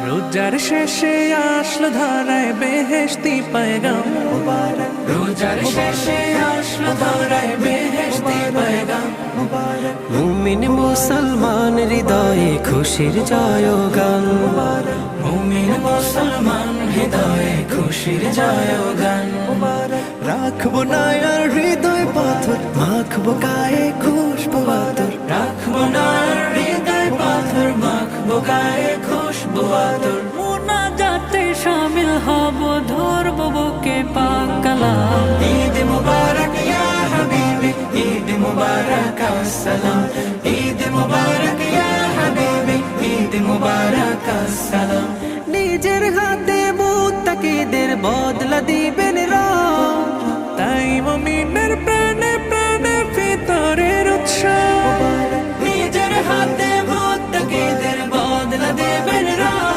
রোজার শেষে আসলো ধরায় বেহেশতি পয়গাম মুবারক, রোজার শেষে আসলো ধরায় বেহেশতি পয়গাম মুবারক। মুমিন মুসলমান হৃদয়ে খুশির জয়গান মুবারক, মুমিন মুসলমান হৃদয়ে খুশির জয়গান মুবারক। রাখবো না আর হৃদয় পাথর, মাখবো গায়ে খুশবু আতর। রাখবো না আর হৃদয় পাথর, মাখবো গায়ে খুশবু আতর। মুনাজাতে শামিল হব, ধরব বুকে পাক কালাম। ঈদ মুবারক ইয়া হাবিবি, ঈদ মুবারক আসসালাম। ঈদ মুবারক ইয়া হাবিবি, ঈদ মুবারক আসসালাম। নিজের হাতে মুত্তাকিদের বদলা দিবে